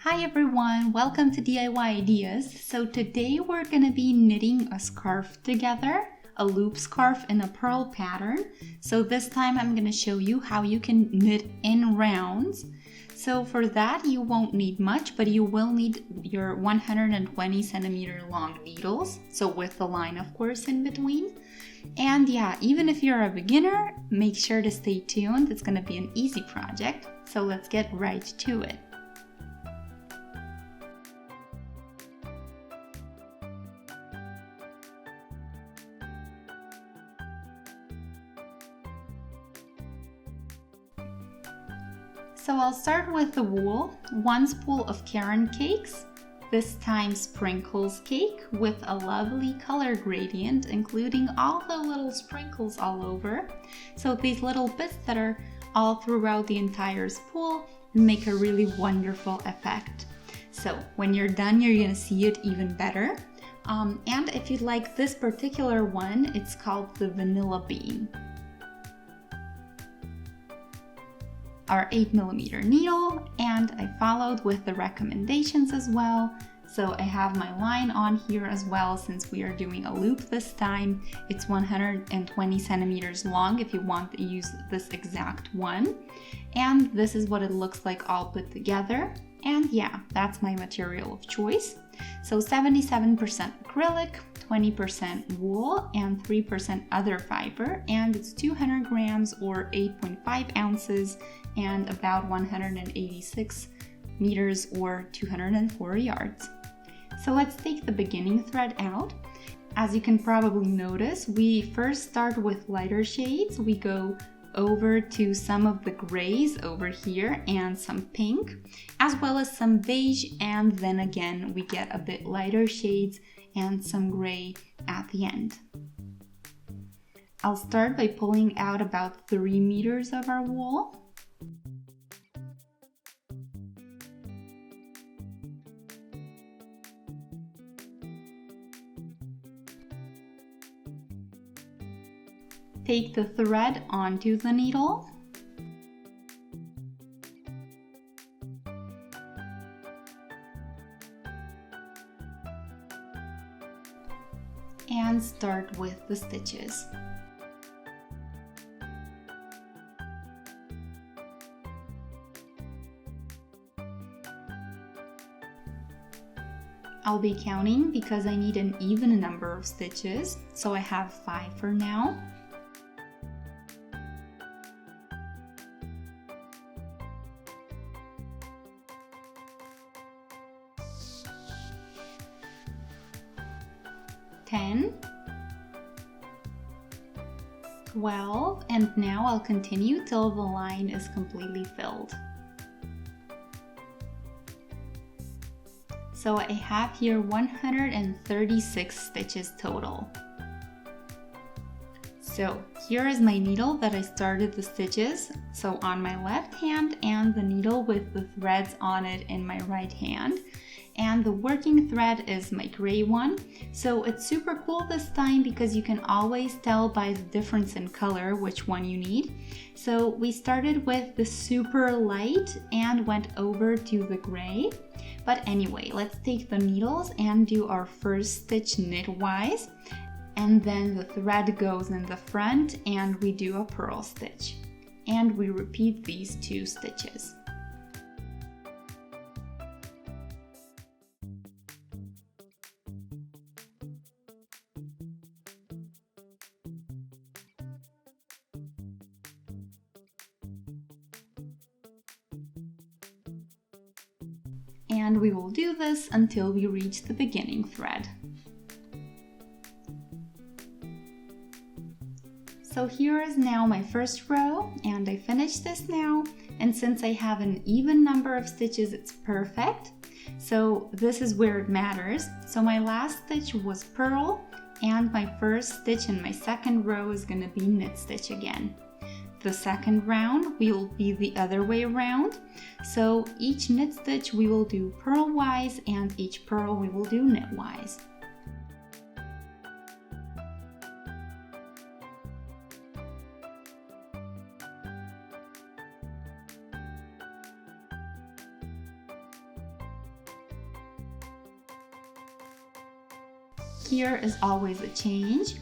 Hi everyone, welcome to DIY Ideas. So today we're going to be knitting a scarf together, a loop scarf in a pearl pattern. So this time I'm going to show you how you can knit in rounds. So for that you won't need much, but you will need your 120 centimeter long needles. So with the line of course in between. And yeah, even if you're a beginner, make sure to stay tuned. It's going to be an easy project. So let's get right to it. So I'll start with the wool, 1 spool of Caron cakes, this time sprinkles cake with a lovely color gradient, including all the little sprinkles all over. So these little bits that are all throughout the entire spool make a really wonderful effect. So when you're done, you're gonna see it even better. And if you like this particular one, it's called the Vanilla Bean. Our 8mm needle, and I followed with the recommendations as well. So I have my line on here as well, since we are doing a loop this time. It's 120 centimeters long if you want to use this exact one. And this is what it looks like all put together. And yeah, that's my material of choice. So 77% acrylic, 20% wool, and 3% other fiber, and it's 200 grams or 8.5 ounces and about 186 meters or 204 yards. So let's take the beginning thread out. As you can probably notice, we first start with lighter shades. We go over to some of the grays over here and some pink, as well as some beige, and then again we get a bit lighter shades and some gray at the end. I'll start by pulling out about 3 meters of our wool. Take the thread onto the needle. And start with the stitches. I'll be counting because I need an even number of stitches, so I have 5 for now. Ten, 12, and now I'll continue till the line is completely filled. So I have here 136 stitches total. So here is my needle that I started the stitches, so on my left hand, and the needle with the threads on it in my right hand. And the working thread is my gray one. So it's super cool this time because you can always tell by the difference in color which one you need. So we started with the super light and went over to the gray. But anyway, let's take the needles and do our first stitch knitwise. And then the thread goes in the front and we do a purl stitch. And we repeat these 2 stitches. And we will do this until we reach the beginning thread. So here is now my first row, and I finished this now, and since I have an even number of stitches, it's perfect. So this is where it matters. So my last stitch was purl, and my first stitch in my second row is going to be knit stitch again. The second round will be the other way around. So each knit stitch we will do purlwise, and each purl we will do knitwise. here is always a change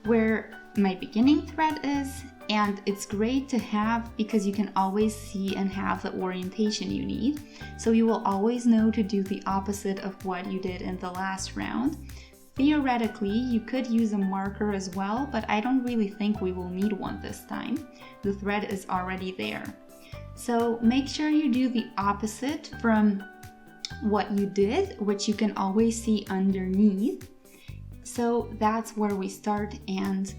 where my beginning thread is, and it's great to have because you can always see and have the orientation you need. So you will always know to do the opposite of what you did in the last round. Theoretically, you could use a marker as well, but I don't really think we will need one this time. The thread is already there. So make sure you do the opposite from what you did, which you can always see underneath. So that's where we start and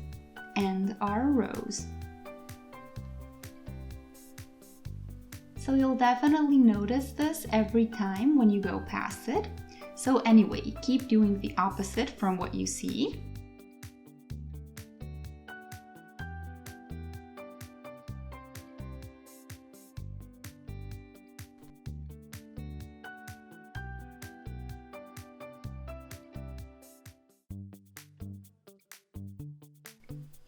end our rows. So you'll definitely notice this every time when you go past it. So anyway, keep doing the opposite from what you see.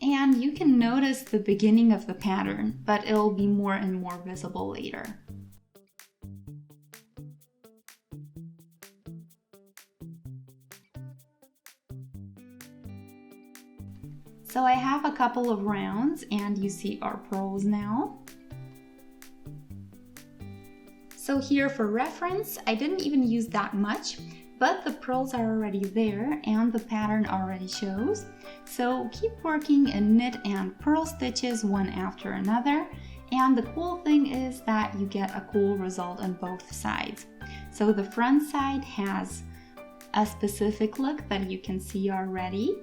And you can notice the beginning of the pattern, but it'll be more and more visible later. So I have a couple of rounds and you see our pearls now. So here for reference, I didn't even use that much, but the pearls are already there and the pattern already shows. So keep working in knit and purl stitches one after another. And the cool thing is that you get a cool result on both sides. So the front side has a specific look that you can see already.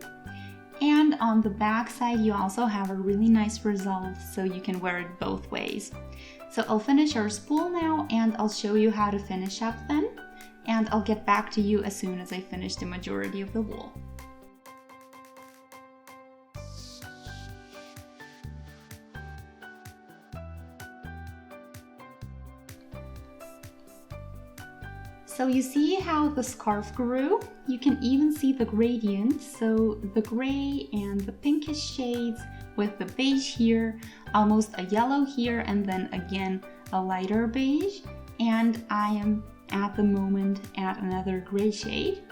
And on the back side, you also have a really nice result, so you can wear it both ways. So I'll finish our spool now and I'll show you how to finish up then. And I'll get back to you as soon as I finish the majority of the wool. So you see how the scarf grew? You can even see the gradient, so the gray and the pinkish shades with the beige here, almost a yellow here, and then again a lighter beige. And I am at the moment at another gray shade.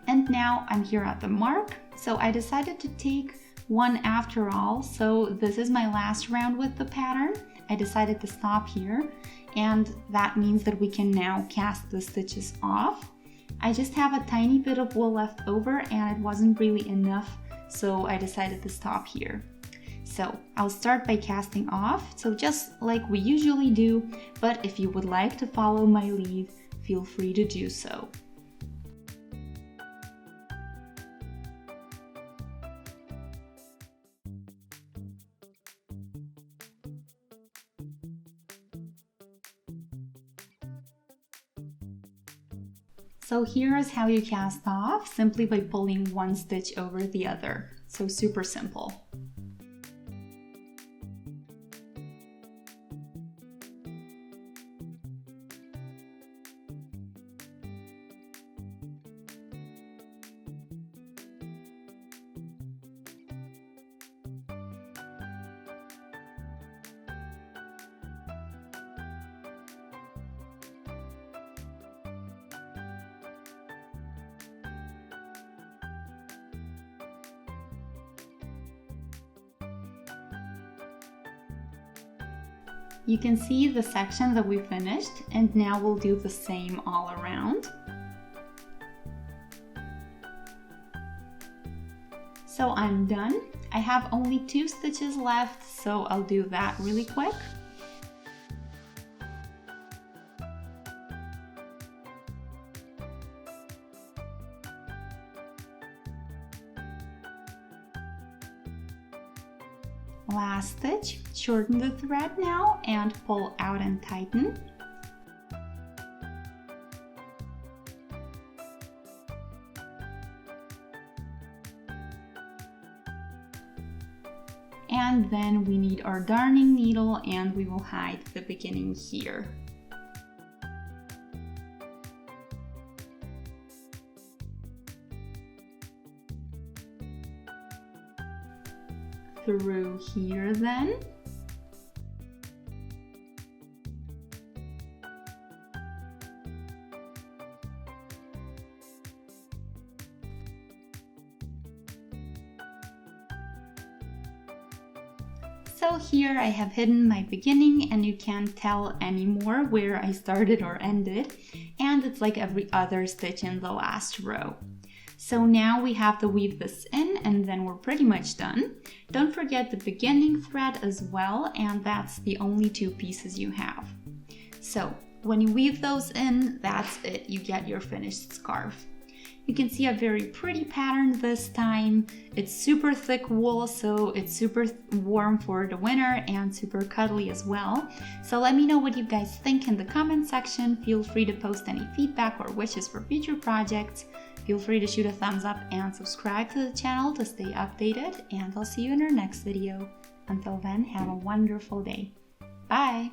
And now I'm here at the mark, so I decided to take one after all. So this is my last round with the pattern. I decided to stop here, and that means that we can now cast the stitches off. I just have a tiny bit of wool left over and it wasn't really enough, so I decided to stop here. So I'll start by casting off, so just like we usually do, but if you would like to follow my lead, feel free to do so. So here is how you cast off, simply by pulling one stitch over the other. So super simple. You can see the section that we finished, and now we'll do the same all around. So I'm done. I have only 2 stitches left, so I'll do that really quick. Last stitch, shorten the thread now and pull out and tighten. And then we need our darning needle and we will hide the beginning here. Through here then. So here I have hidden my beginning, and you can't tell anymore where I started or ended, and it's like every other stitch in the last row. So now we have to weave this in, and then we're pretty much done. Don't forget the beginning thread as well, and that's the only 2 pieces you have. So when you weave those in, that's it, you get your finished scarf. You can see a very pretty pattern this time. It's super thick wool, so it's super warm for the winter and super cuddly as well. So let me know what you guys think in the comment section. Feel free to post any feedback or wishes for future projects. Feel free to shoot a thumbs up and subscribe to the channel to stay updated, and I'll see you in our next video. Until then, have a wonderful day. Bye!